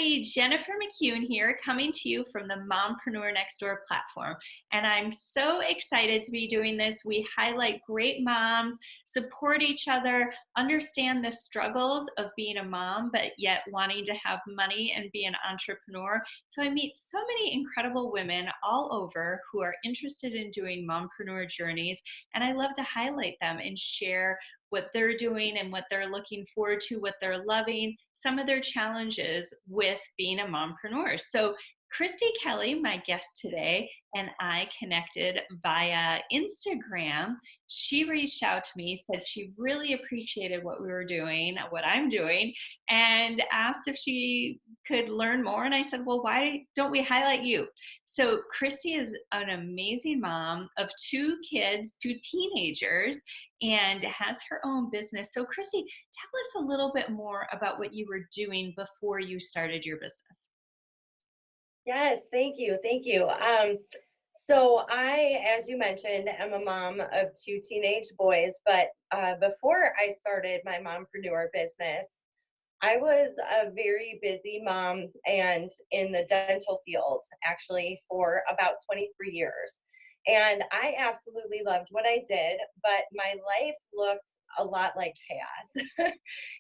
Hi, Jennifer McCune here, coming to you from the Mompreneur Next Door platform. And I'm so excited to be doing this. We highlight great moms, support each other, understand the struggles of being a mom, but yet wanting to have money and be an entrepreneur. So I meet so many incredible women all over who are interested in doing mompreneur journeys. And I love to highlight them and share what they're doing and what they're looking forward to, what they're loving, some of their challenges with being a mompreneur. So Christy Kelly, my guest today, and I connected via Instagram. She reached out to me, said she really appreciated what we were doing, what I'm doing, and asked if she could learn more. And I said, well, why don't we highlight you? So Christy is an amazing mom of two kids, two teenagers, and has her own business. So Christy, tell us a little bit more about what you were doing before you started your business. Yes, thank you. Thank you. So I, as you mentioned, am a mom of two teenage boys, but before I started my mompreneur business, I was a very busy mom and in the dental field actually for about 23 years. And I absolutely loved what I did, but my life looked a lot like chaos.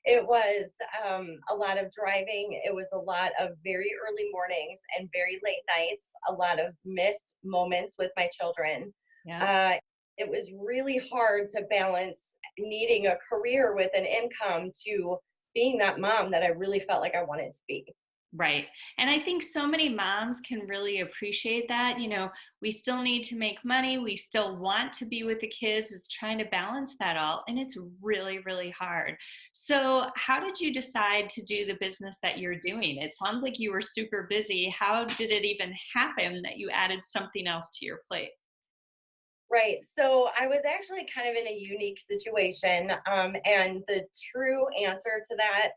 It was a lot of driving. It was a lot of very early mornings and very late nights, a lot of missed moments with my children. Yeah. Uh, it was really hard to balance needing a career with an income to being that mom that I really felt like I wanted to be. Right. And I think so many moms can really appreciate that. We still need to make money. We still want to be with the kids. It's trying to balance that all. And it's really, really hard. So, how did you decide to do the business that you're doing? It sounds like you were super busy. How did it even happen that you added something else to your plate? Right. So I was actually kind of in a unique situation. And the true answer to that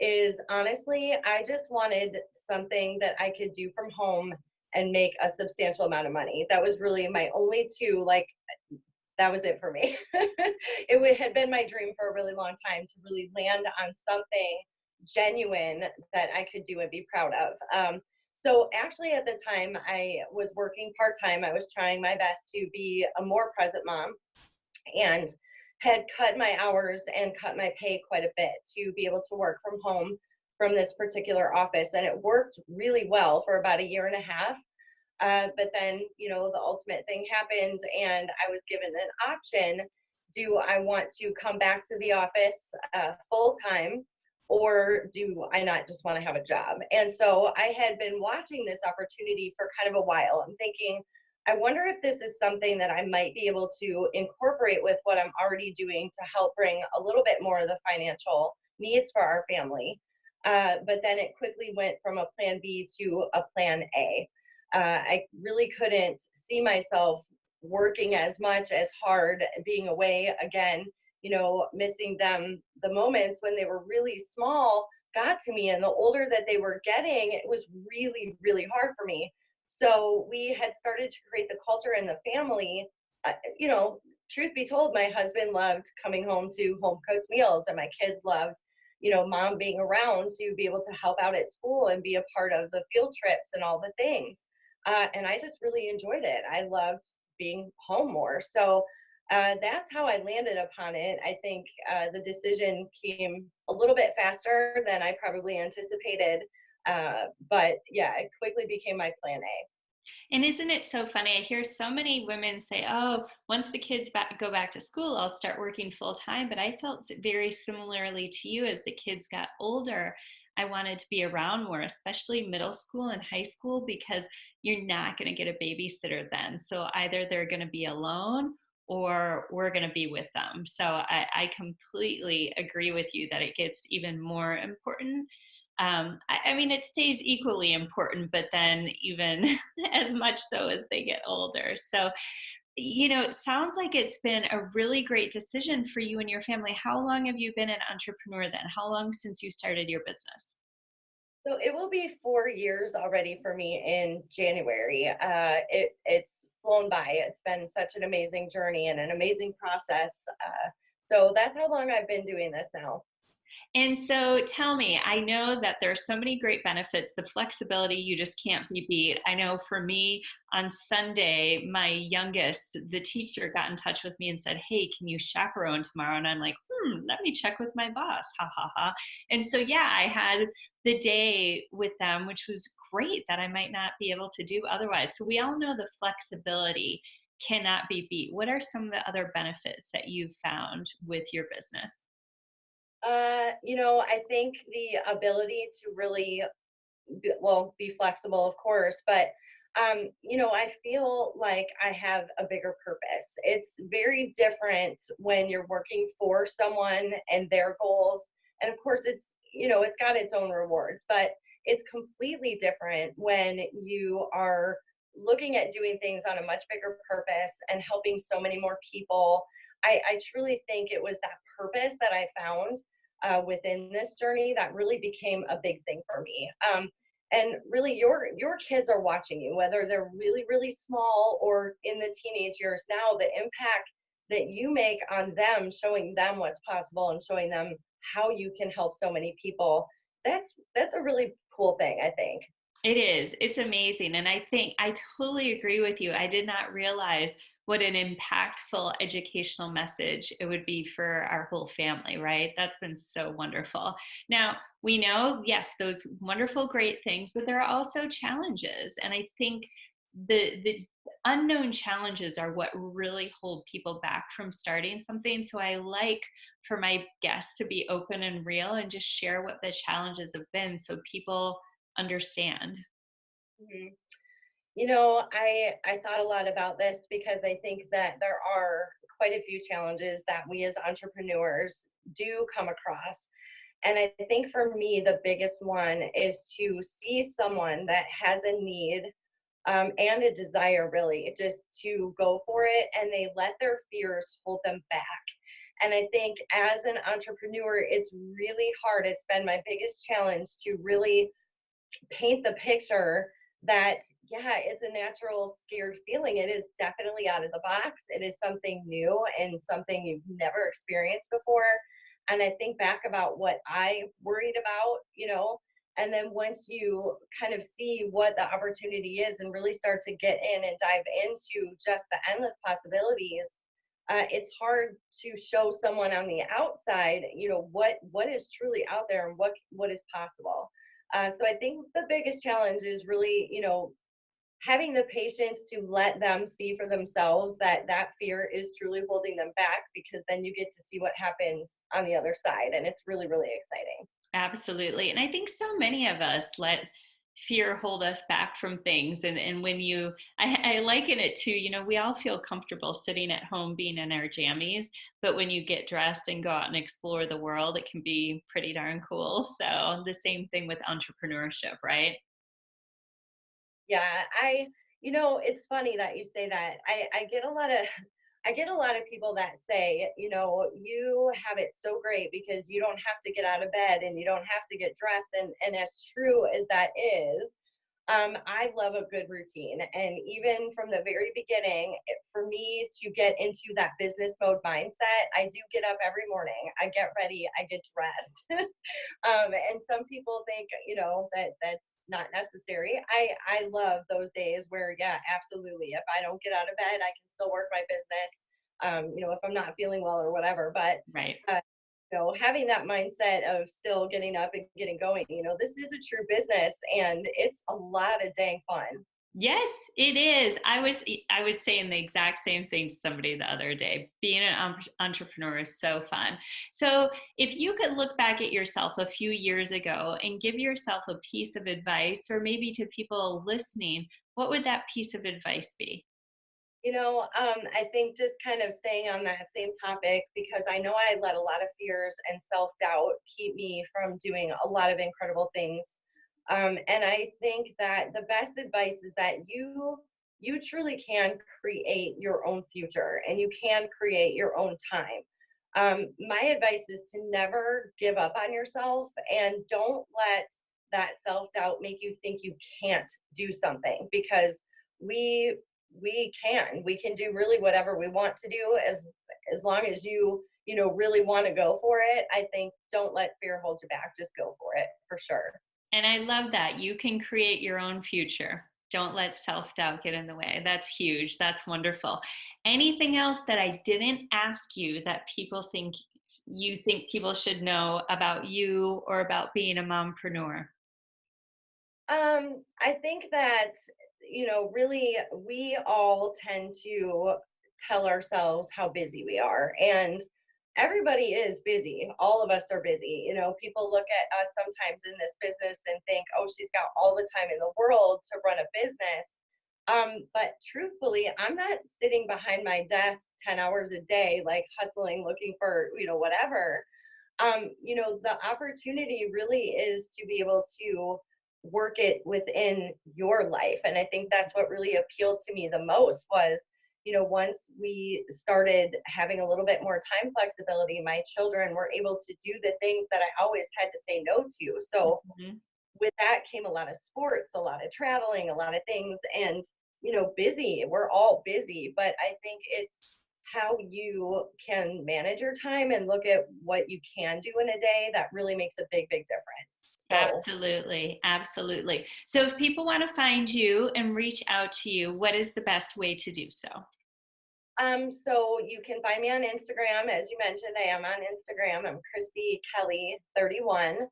is honestly, I just wanted something that I could do from home and make a substantial amount of money. That was really my only two, like, that was it for me. Had been my dream for a really long time to really land on something genuine that I could do and be proud of. So actually, at the time, I was working part time. I was trying my best to be a more present mom and had cut my hours and cut my pay quite a bit to be able to work from home from this particular office. And it worked really well for about a year and a half. But then, the ultimate thing happened, and I was given an option. Do I want to come back to the office full time, or do I not just want to have a job? And so I had been watching this opportunity for kind of a while. I'm thinking, I wonder if this is something that I might be able to incorporate with what I'm already doing to help bring a little bit more of the financial needs for our family. But then it quickly went from a plan B to a plan A. I really couldn't see myself working as much as hard, being away again, missing them. The moments when they were really small got to me, and the older that they were getting, it was really, really hard for me. So we had started to create the culture in the family. Uh, you know, Truth be told, my husband loved coming home to home cooked meals, and my kids loved, mom being around to be able to help out at school and be a part of the field trips and all the things. And I just really enjoyed it. I loved being home more. So that's how I landed upon it. I think the decision came a little bit faster than I probably anticipated. But yeah, it quickly became my plan A. And isn't it so funny? I hear so many women say, oh, once the kids go back to school, I'll start working full time. But I felt very similarly to you as the kids got older. I wanted to be around more, especially middle school and high school, because you're not going to get a babysitter then. So either they're going to be alone or we're going to be with them. So I completely agree with you that it gets even more important. I mean, it stays equally important, but then even as much so as they get older. So, it sounds like it's been a really great decision for you and your family. How long have you been an entrepreneur then? How long since you started your business? So it will be 4 years already for me in January. It's flown by. It's been such an amazing journey and an amazing process. So that's how long I've been doing this now. And so tell me, I know that there are so many great benefits. The flexibility, you just can't be beat. I know for me on Sunday, my youngest, the teacher got in touch with me and said, "Hey, can you chaperone tomorrow?" And I'm like, let me check with my boss. Ha ha ha. And so, yeah, I had the day with them, which was great that I might not be able to do otherwise. So we all know the flexibility cannot be beat. What are some of the other benefits that you've found with your business? I think the ability to really be flexible, of course, but I feel like I have a bigger purpose. It's very different when you're working for someone and their goals. And of course, it's got its own rewards, but it's completely different when you are looking at doing things on a much bigger purpose and helping so many more people. I truly think it was that purpose that I found within this journey that really became a big thing for me. And really, your kids are watching you, whether they're really really small or in the teenage years now. The impact that you make on them, showing them what's possible and showing them how you can help so many people, that's a really cool thing, I think. It is. It's amazing. And I think I totally agree with you. I did not realize what an impactful educational message it would be for our whole family, right? That's been so wonderful. Now, we know, yes, those wonderful, great things, but there are also challenges. And I think the unknown challenges are what really hold people back from starting something. So I like for my guests to be open and real and just share what the challenges have been so people understand. Mhm. I thought a lot about this because I think that there are quite a few challenges that we as entrepreneurs do come across. And I think for me, the biggest one is to see someone that has a need and a desire, really, just to go for it, and they let their fears hold them back. And I think as an entrepreneur, it's really hard. It's been my biggest challenge to really paint the picture that yeah, it's a natural scared feeling. It is definitely out of the box. It is something new and something you've never experienced before. And I think back about what I worried about, and then once you kind of see what the opportunity is and really start to get in and dive into just the endless possibilities, it's hard to show someone on the outside, what is truly out there and what is possible. So I think the biggest challenge is really, having the patience to let them see for themselves that that fear is truly holding them back, because then you get to see what happens on the other side, and it's really really exciting. Absolutely. And I think so many of us let fear hold us back from things. And when I liken it to, we all feel comfortable sitting at home being in our jammies, but when you get dressed and go out and explore the world, it can be pretty darn cool. So the same thing with entrepreneurship, right? Yeah, it's funny that you say that. I get a lot of I get a lot of people that say, you have it so great because you don't have to get out of bed and you don't have to get dressed. And as true as that is, I love a good routine. And even from the very beginning, for me to get into that business mode mindset, I do get up every morning. I get ready, I get dressed. And some people think, that that's not necessary. I love those days where, yeah, absolutely. If I don't get out of bed, I can still work my business. If I'm not feeling well or whatever. But Right. having that mindset of still getting up and getting going, this is a true business and it's a lot of dang fun. Yes, it is. I was saying the exact same thing to somebody the other day. Being an entrepreneur is so fun. So, if you could look back at yourself a few years ago and give yourself a piece of advice, or maybe to people listening, what would that piece of advice be? I think just kind of staying on that same topic, because I know I let a lot of fears and self doubt keep me from doing a lot of incredible things. And I think that the best advice is that you truly can create your own future and you can create your own time. My advice is to never give up on yourself, and don't let that self doubt make you think you can't do something, because we we can do really whatever we want to do, as long as really want to go for it, I think don't let fear hold you back. Just go for it for sure. And I love that. You can create your own future. Don't let self doubt get in the way. That's huge. That's wonderful. Anything else that I didn't ask you that people think you think people should know about you or about being a mompreneur? I think that, really we all tend to tell ourselves how busy we are. And everybody is busy. All of us are busy. People look at us sometimes in this business and think, oh, she's got all the time in the world to run a business. But truthfully, I'm not sitting behind my desk 10 hours a day, like hustling, looking for, whatever. The opportunity really is to be able to work it within your life. And I think that's what really appealed to me the most was, once we started having a little bit more time flexibility, my children were able to do the things that I always had to say no to. So Mhm. with that came a lot of sports, a lot of traveling, a lot of things, and busy. We're all busy, but I think it's how you can manage your time and look at what you can do in a day that really makes a big, big difference. So, Absolutely. Absolutely. So if people want to find you and reach out to you, what is the best way to do so? so you can find me on Instagram, as you mentioned. I am on Instagram. I'm Christy Kelly 31.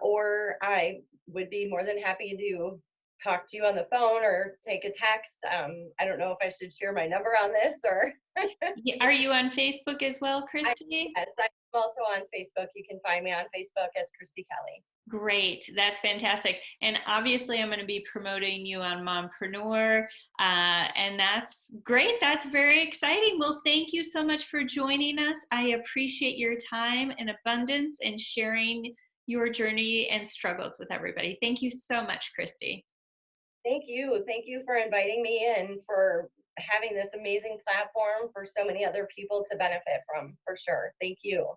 Or I would be more than happy to talk to you on the phone or take a text. I don't know if I should share my number on this or Are you on Facebook as well, I, Christy? yes, I'm also on Facebook. You can find me on Facebook as Christy Kelly. Great. That's fantastic. And obviously, I'm going to be promoting you on Mompreneur. And that's great. That's very exciting. Well, thank you so much for joining us. I appreciate your time and abundance and sharing your journey and struggles with everybody. Thank you so much, Christy. Thank you. Thank you for inviting me and for having this amazing platform for so many other people to benefit from, for sure. Thank you.